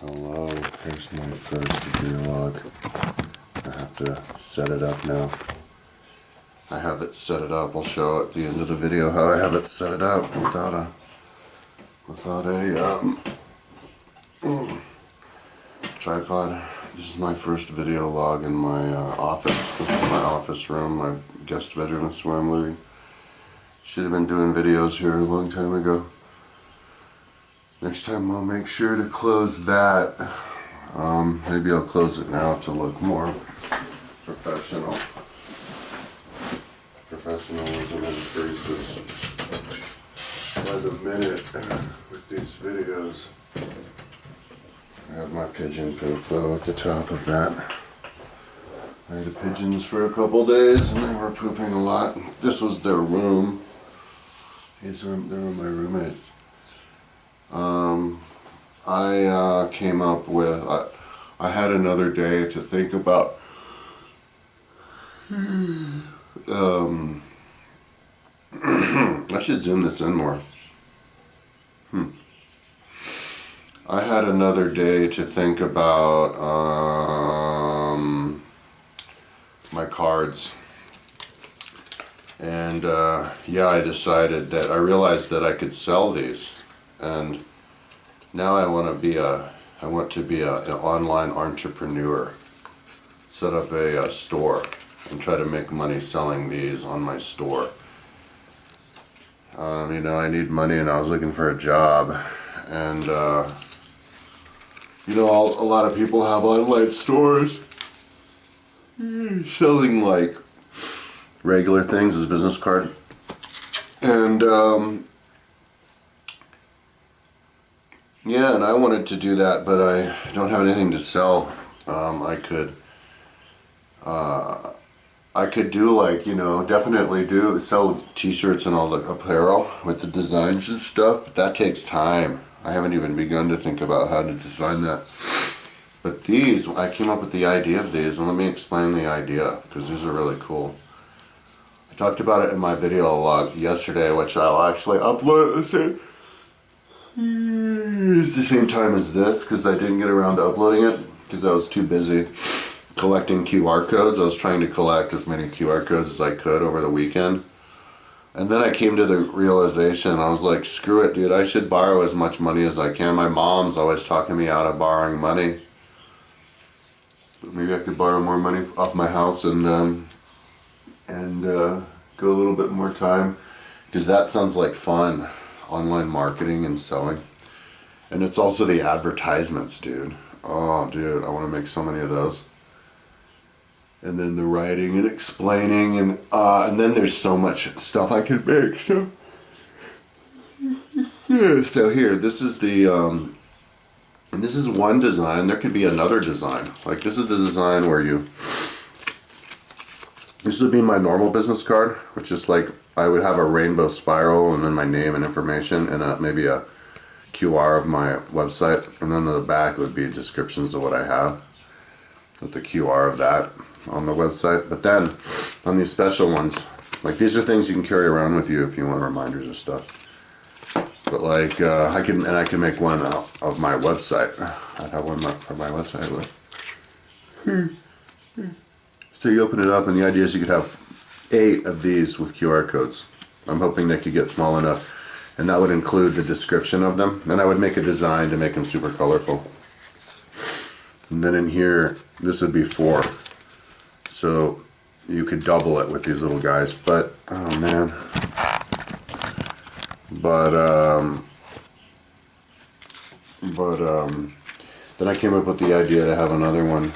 Hello, here's my first vlog. I have to set it up now. I have it set it up. I'll show at the end of the video how I have it set it up without a tripod. This is my first video log in my office. This is my office room, my guest bedroom. This is where I'm living. Should have been doing videos here a long time ago. Next time I'll make sure to close that. Maybe I'll close it now to look more professional. Professionalism increases by the minute with these videos. I have my pigeon poop though at the top of that. I had the pigeons for a couple days and they were pooping a lot. This was their room. They were my roommates. I came up with, I had another day to think about I should zoom this in more. I had another day to think about my cards. And yeah, I decided that I realized that I could sell these. And now I want to be an online entrepreneur. Set up a store and try to make money selling these on my store. You know, I need money and I was looking for a job. And you know, a lot of people have online stores selling like regular things as a business card. And yeah, and I wanted to do that, but I don't have anything to sell. I could do like, you know, definitely sell t-shirts and all the apparel with the designs and stuff, but that takes time. I haven't even begun to think about how to design that. But these, I came up with the idea of these, and let me explain the idea, because these are really cool. I talked about it in my video log yesterday, which I'll actually upload at the same time as this, because I didn't get around to uploading it, because I was too busy collecting QR codes. I was trying to collect as many QR codes as I could over the weekend. And then I came to the realization, I was like, screw it, dude, I should borrow as much money as I can. My mom's always talking me out of borrowing money. But maybe I could borrow more money off my house and go a little bit more time. Because that sounds like fun. Online marketing and selling. And it's also the advertisements, dude. Oh, dude, I want to make so many of those. And then the writing and explaining, and then there's so much stuff I could make. So yeah, so here, this is the this is one design. There could be another design. Like this is the design where this would be my normal business card, which is like I would have a rainbow spiral and then my name and information and maybe a QR of my website, and then the back would be descriptions of what I have with the QR of that on the website. But then on these special ones, like these are things you can carry around with you if you want reminders of stuff. But like I can make one of my website. I'd have one for my website. So you open it up, and the idea is you could have 8 of these with QR codes. I'm hoping they could get small enough, and that would include the description of them. And I would make a design to make them super colorful. And then in here, this would be 4. So you could double it with these little guys. But, oh man. Then I came up with the idea to have another one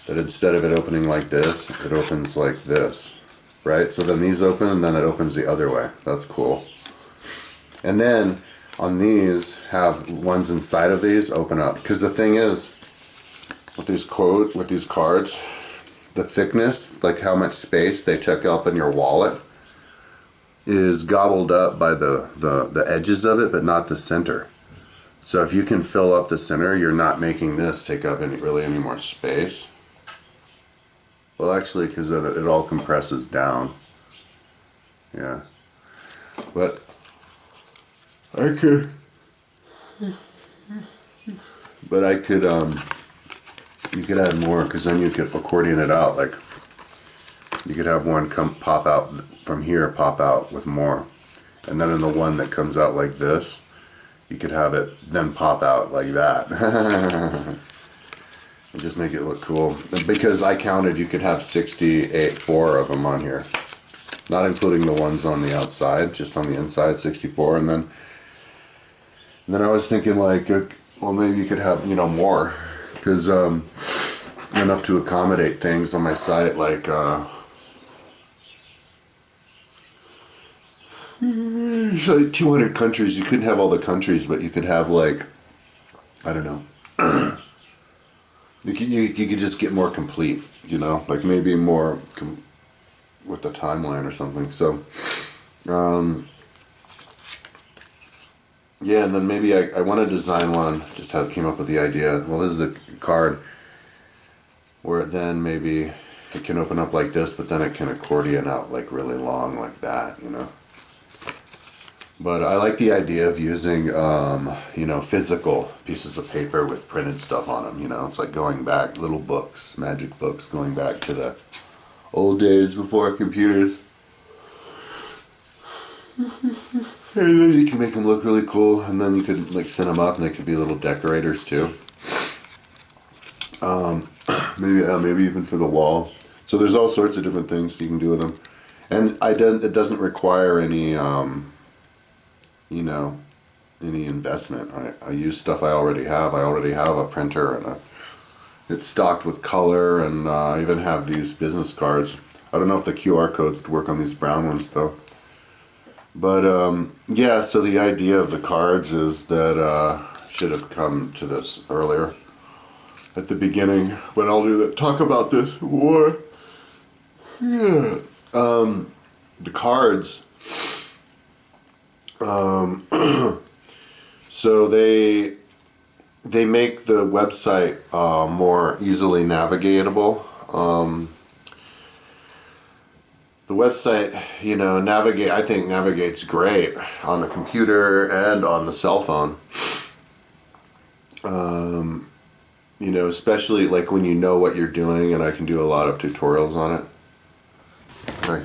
that instead of it opening like this, it opens like this, right? So then these open and then it opens the other way. That's cool. And then on these, have ones inside of these open up. Because the thing is, with these cards, the thickness, like how much space they took up in your wallet, is gobbled up by the edges of it, but not the center. So if you can fill up the center, you're not making this take up any more space. Well, actually, because then it all compresses down. Yeah. But I could But I could, you could add more, because then you could accordion it out. Like, you could have one come pop out from here, pop out with more. And then in the one that comes out like this, you could have it then pop out like that. And just make it look cool. Because I counted, you could have 64 of them on here. Not including the ones on the outside, just on the inside, 64. And then I was thinking like, well, maybe you could have, more. Because enough to accommodate things on my site, like it's like 200 countries. You couldn't have all the countries, but you could have like, I don't know. You could just get more complete, like maybe more with the timeline or something. So, yeah, and then maybe I want to design one. Just how I came up with the idea. Well, this is the card where then maybe it can open up like this, but then it can accordion out like really long like that, But I like the idea of using, physical pieces of paper with printed stuff on them, It's like going back, little books, magic books, going back to the old days before computers. And then you can make them look really cool, and then you could like set them up, and they could be little decorators too. Maybe even for the wall. So there's all sorts of different things you can do with them, and it doesn't require any any investment. I use stuff I already have. I already have a printer, and it's stocked with color, and I even have these business cards. I don't know if the QR codes would work on these brown ones though. But yeah, so the idea of the cards is that should have come to this earlier at the beginning, but I'll talk about this more. Yeah. The cards. So they make the website more easily navigatable. The website, I think navigates great on the computer and on the cell phone. Especially like when you know what you're doing, and I can do a lot of tutorials on it. I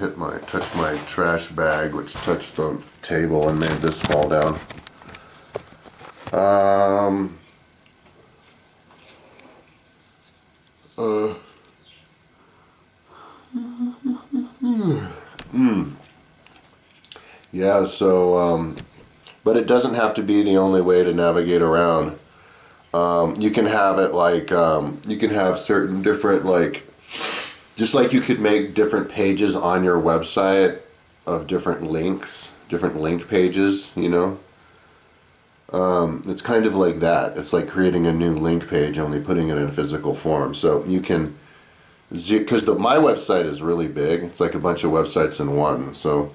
touched my trash bag, which touched the table and made this fall down. Yeah, so, but it doesn't have to be the only way to navigate around. You can have it like, you can have certain different, like, just like you could make different pages on your website of different links, different link pages, It's kind of like that. It's like creating a new link page, only putting it in physical form. So you can, because my website is really big. It's like a bunch of websites in one. So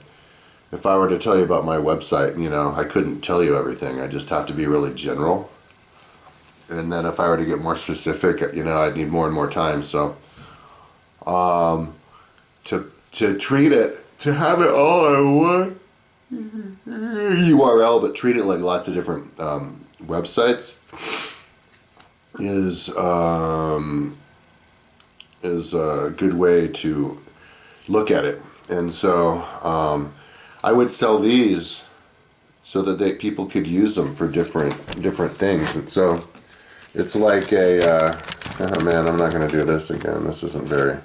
if I were to tell you about my website, I couldn't tell you everything. I just have to be really general. And then if I were to get more specific, I'd need more and more time. So to treat it, to have it all in one URL, but treat it like lots of different websites is a good way to look at it. And so I would sell these so that people could use them for different things. And so it's like oh man, I'm not going to do this again. This isn't very...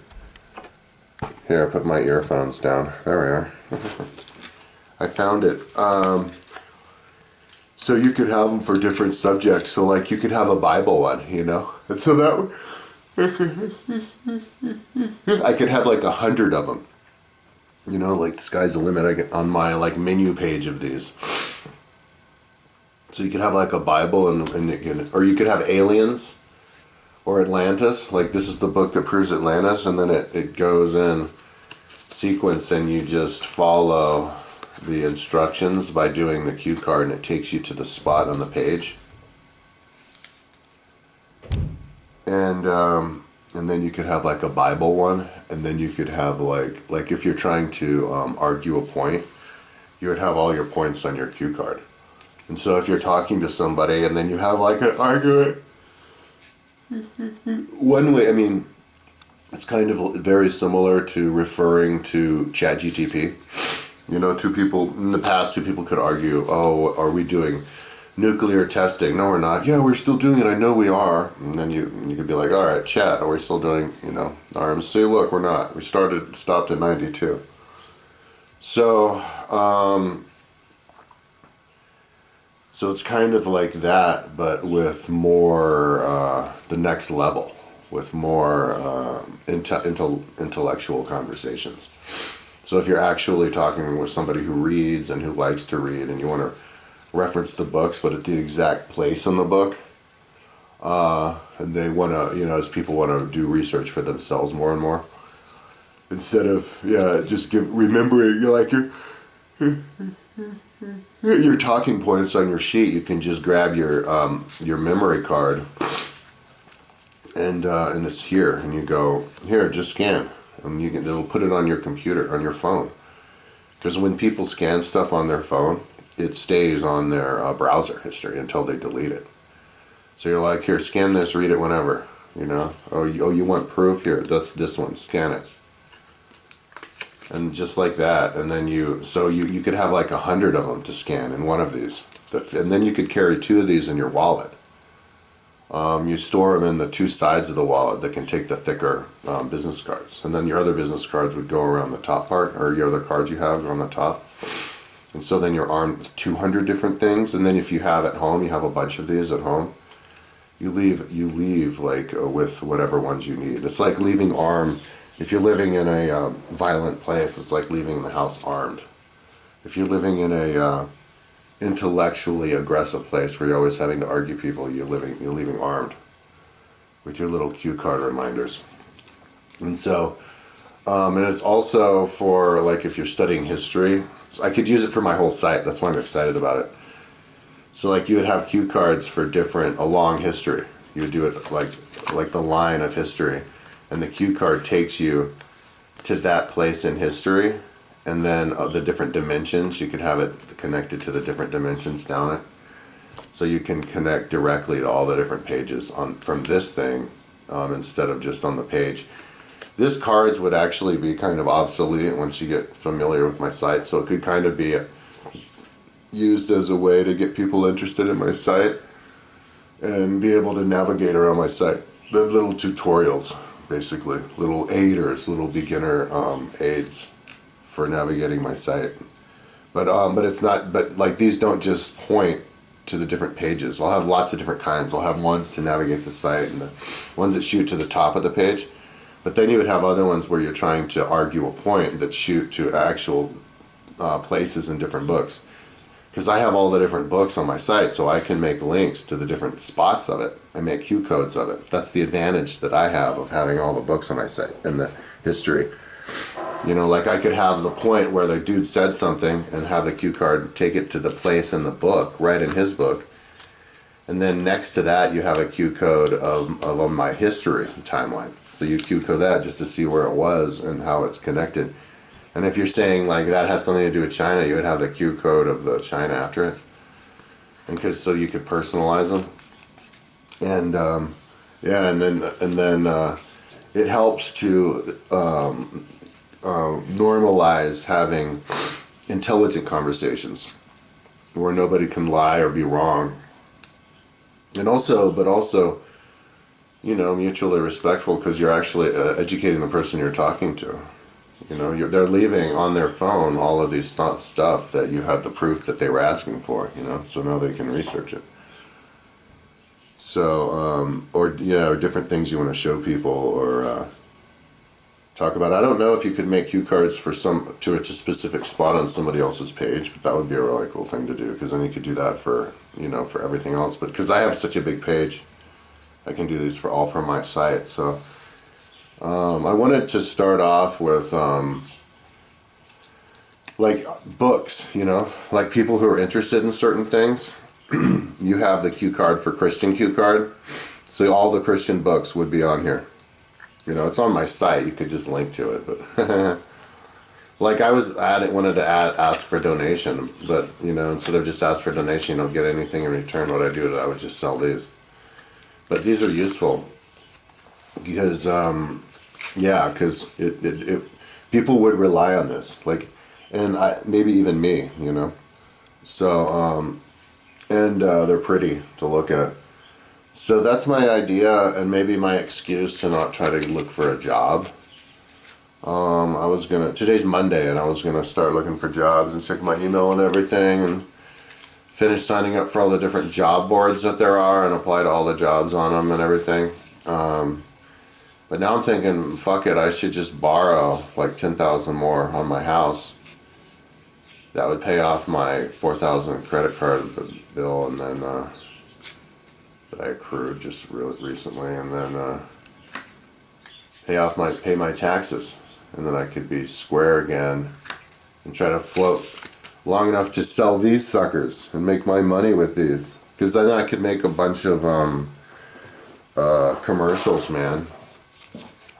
Here, I put my earphones down. There we are. I found it. So you could have them for different subjects. So like you could have a Bible one, And so that I could have like 100 of them. Like the sky's the limit. I get on my like menu page of these. So you could have like a Bible or you could have aliens or Atlantis. Like this is the book that proves Atlantis, and then it goes in sequence, and you just follow the instructions by doing the cue card, and it takes you to the spot on the page. And then you could have like a Bible one, and then you could have like if you're trying to argue a point, you would have all your points on your cue card. And so if you're talking to somebody and then you have like an argument, One way, I mean, it's kind of very similar to referring to ChatGTP. You know, two people, in the past, two people could argue, oh, are we doing nuclear testing? No, we're not. Yeah, we're still doing it. I know we are. And then you could be like, all right, chat, are we still doing, RMC? Look, we're not. We stopped at 92. So, so it's kind of like that, but with more, the next level, with more intellectual conversations. So if you're actually talking with somebody who reads and who likes to read and you want to reference the books, but at the exact place in the book, and they want to, as people want to do research for themselves more and more, instead of, just remembering, your talking points on your sheet, you can just grab your memory card, and it's here, and you go, here, just scan, and it'll put it on your computer, on your phone, because when people scan stuff on their phone, it stays on their browser history until they delete it. So you're like, here, scan this, read it whenever, oh, you want proof? Here, that's this one, scan it. And just like that, and then you could have like 100 of them to scan in one of these, and then you could carry 2 of these in your wallet. You store them in the 2 sides of the wallet that can take the thicker business cards, and then your other business cards would go around the top part, or your other cards you have on the top. And so then you're armed with 200 different things, and then if you have at home, you have a bunch of these at home. You leave like with whatever ones you need. It's like leaving armed. If you're living in a violent place, it's like leaving the house armed. If you're living in a intellectually aggressive place where you're always having to argue people, you're leaving armed with your little cue card reminders. And so, and it's also for like if you're studying history. So I could use it for my whole site. That's why I'm excited about it. So like you would have cue cards for a long history. You would do it like the line of history. And the cue card takes you to that place in history, and then the different dimensions, you could have it connected to the different dimensions down it. So you can connect directly to all the different pages from this thing instead of just on the page. This cards would actually be kind of obsolete once you get familiar with my site, so it could kind of be used as a way to get people interested in my site and be able to navigate around my site. The little tutorials. Basically, little aiders, little beginner aids for navigating my site. But it's not. But like these don't just point to the different pages. I'll have lots of different kinds. I'll have ones to navigate the site and the ones that shoot to the top of the page. But then you would have other ones where you're trying to argue a point that shoot to actual places in different books. Because I have all the different books on my site, so I can make links to the different spots of it and make Q codes of it. That's the advantage that I have of having all the books on my site and the history. Like I could have the point where the dude said something and have the Q card take it to the place in the book, right in his book. And then next to that, you have a Q code of my history timeline. So you Q code that just to see where it was and how it's connected. And if you're saying like that has something to do with China, you would have the Q code of the China after it, and so you could personalize them. And and then it helps to normalize having intelligent conversations where nobody can lie or be wrong. And also, mutually respectful because you're actually educating the person you're talking to. They're leaving on their phone all of these stuff that you have the proof that they were asking for, so now they can research it. So, or different things you want to show people or talk about. I don't know if you could make cue cards for to a specific spot on somebody else's page, but that would be a really cool thing to do because then you could do that for, for everything else. But because I have such a big page, I can do these for my site, so. I wanted to start off with like books, like people who are interested in certain things. You have the cue card for Christian cue card, so all the Christian books would be on here. It's on my site. You could just link to it, but like I wanted to ask for donation, but instead of just ask for donation, you don't get anything in return. What I do is I would just sell these. But these are useful because, yeah, because it people would rely on this, like, and maybe even me, you know. So, and they're pretty to look at. So that's my idea, and maybe my excuse to not try to look for a job. Today's Monday, and I was gonna start looking for jobs and check my email and everything, and finish signing up for all the different job boards that there are and apply to all the jobs on them and everything. But now I'm thinking, fuck it, I should just borrow like 10,000 more on my house. That would pay off my 4,000 credit card bill, and then that I accrued just recently, and then pay my taxes, and then I could be square again and try to float long enough to sell these suckers and make my money with these, because then I could make a bunch of commercials, man.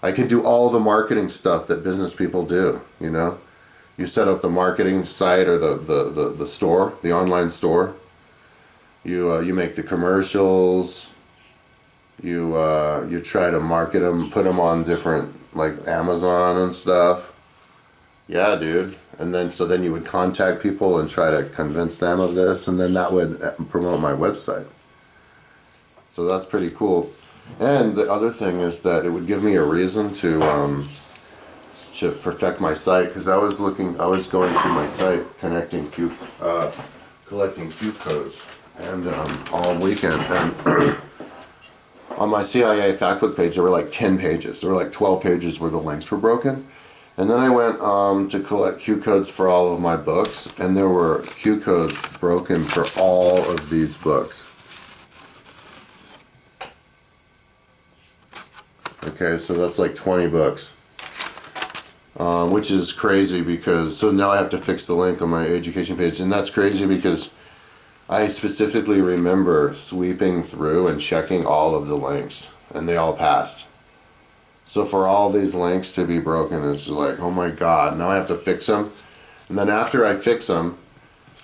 I could do all the marketing stuff that business people do, you know. You set up the marketing site or the store, the online store. You make the commercials. You try to market them, put them on different, like Amazon and stuff. Yeah, dude. And then you would contact people and try to convince them of this, and then that would promote my website. So that's pretty cool. And the other thing is that it would give me a reason to perfect my site, because I was going through my site, collecting Q codes, and all weekend, and on my CIA factbook page there were like 10 pages. There were like 12 pages where the links were broken. And then I went to collect Q codes for all of my books, and there were Q codes broken for all of these books. Okay, so that's like 20 books. Which is crazy, because, so now I have to fix the link on my education page, and that's crazy because I specifically remember sweeping through and checking all of the links, and they all passed. So for all these links to be broken, it's just like, oh my god, now I have to fix them. And then after I fix them,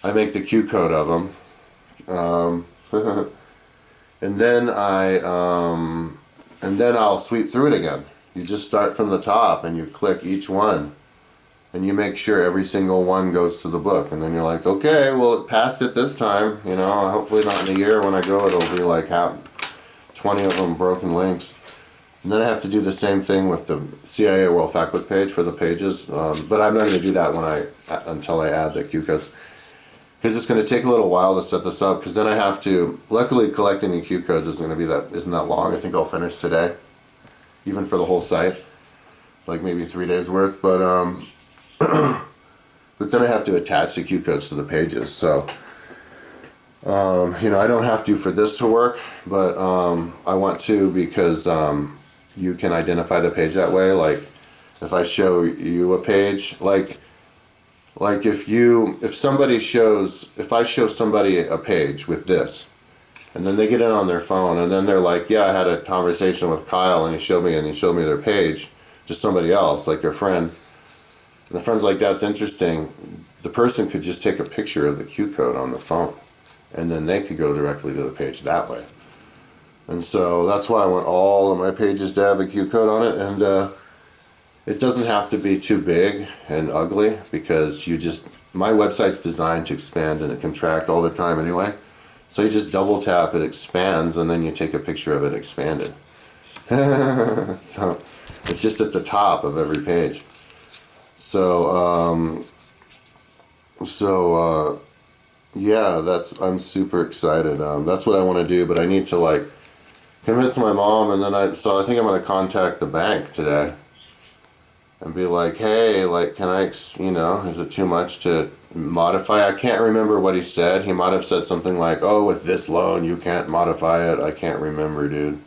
I make the Q code of them. And then I'll sweep through it again. You just start from the top and you click each one, and you make sure every single one goes to the book, and then you're like, okay, well, it passed it this time, you know, hopefully not in a year when I go, it'll be like 20 of them broken links. And then I have to do the same thing with the CIA World Factbook page for the pages, but I'm not going to do that until I add the Q codes, because it's going to take a little while to set this up, because then I have to, luckily collecting the Q codes isn't that long. I think I'll finish today, even for the whole site, like maybe 3 days worth, but but then I have to attach the Q codes to the pages, so you know, I don't have to for this to work, but I want to, because you can identify the page that way. Like if I show you a page, like if I show somebody a page with this, and then they get it on their phone, and then they're like, yeah, I had a conversation with Kyle, and he showed me their page to somebody else, like their friend. And the friend's like, that's interesting. The person could just take a picture of the Q code on the phone, and then they could go directly to the page that way. And so that's why I want all of my pages to have a Q code on it, and it doesn't have to be too big and ugly, because my website's designed to expand and contract all the time anyway. So you just double tap, it expands, and then you take a picture of it expanded. So it's just at the top of every page. So yeah, I'm super excited. That's what I want to do, but I need to like convince my mom, and then I think I'm going to contact the bank today and be like, hey, like, can I, you know, is it too much to modify? I can't remember what he said. He might have said something like, oh, with this loan you can't modify it. I can't remember, dude.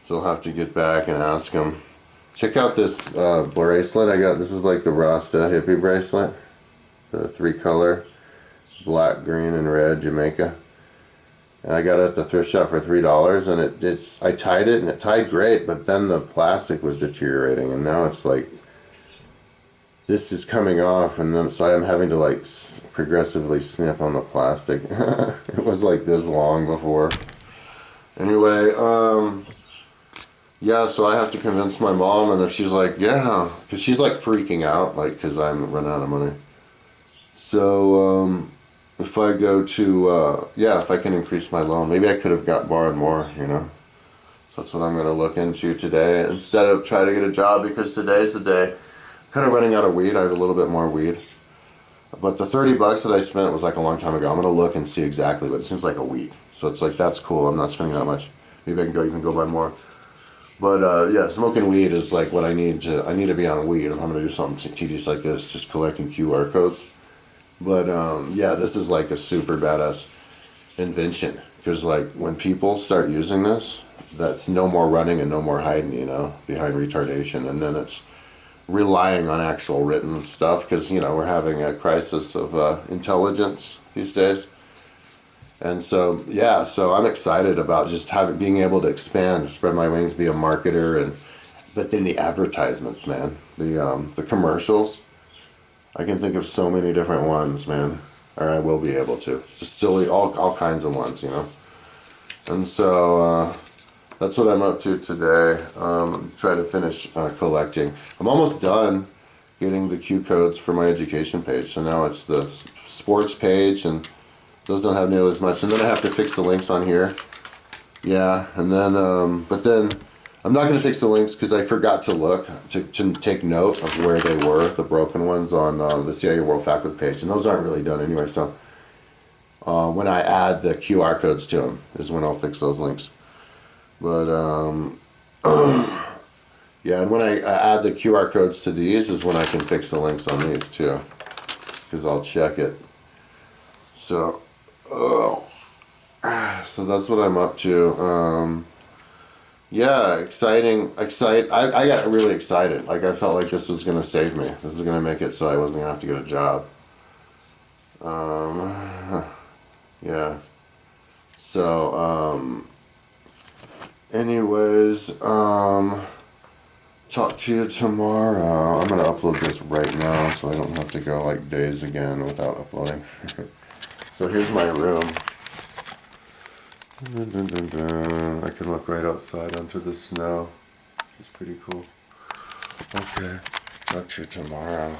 So I'll have to get back and ask him. Check out this bracelet I got. This is like the Rasta hippie bracelet, the 3-color, black, green, and red, Jamaica. And I got it at the thrift shop for $3, and I tied it, and it tied great, but then the plastic was deteriorating, and now it's like, this is coming off, and then so I'm having to like progressively snip on the plastic. It was like this long before. Anyway, yeah, so I have to convince my mom, and if she's like, yeah, because she's like freaking out, like, because I'm running out of money. So, if I go to, yeah, if I can increase my loan, maybe I could have borrowed more, you know. That's what I'm going to look into today instead of try to get a job, because today's the day. I'm kind of running out of weed. I have a little bit more weed. But the 30 bucks that I spent was like a long time ago. I'm going to look and see exactly, but it seems like a week. So it's like, that's cool. I'm not spending that much. Maybe I can even go buy more. But yeah, smoking weed is like what I need to be on weed if I'm going to do something tedious like this, just collecting QR codes. But yeah, this is like a super badass invention. Because like when people start using this, that's no more running and no more hiding, you know, behind retardation. And then it's relying on actual written stuff, because, you know, we're having a crisis of intelligence these days. And so, yeah, so I'm excited about just being able to expand, spread my wings, be a marketer, and but then the advertisements, man, the commercials. I can think of so many different ones, man, or I will be able to. Just silly, all kinds of ones, you know. And so that's what I'm up to today. Try to finish collecting. I'm almost done getting the Q codes for my education page. So now it's the sports page, and those don't have nearly as much. And then I have to fix the links on here. Yeah, and then, but then I'm not going to fix the links because I forgot to look, to take note of where they were, the broken ones on the CIA World Factbook page. And those aren't really done anyway, so when I add the QR codes to them is when I'll fix those links. But, yeah, and when I add the QR codes to these is when I can fix the links on these too, because I'll check it. So, so that's what I'm up to. Yeah, I got really excited. Like, I felt like this was going to save me. This is going to make it so I wasn't going to have to get a job. Yeah. So, anyways, talk to you tomorrow. I'm going to upload this right now so I don't have to go like days again without uploading. So here's my room. Dun, dun, dun, dun. I can look right outside onto the snow. It's pretty cool. Okay, talk to you tomorrow.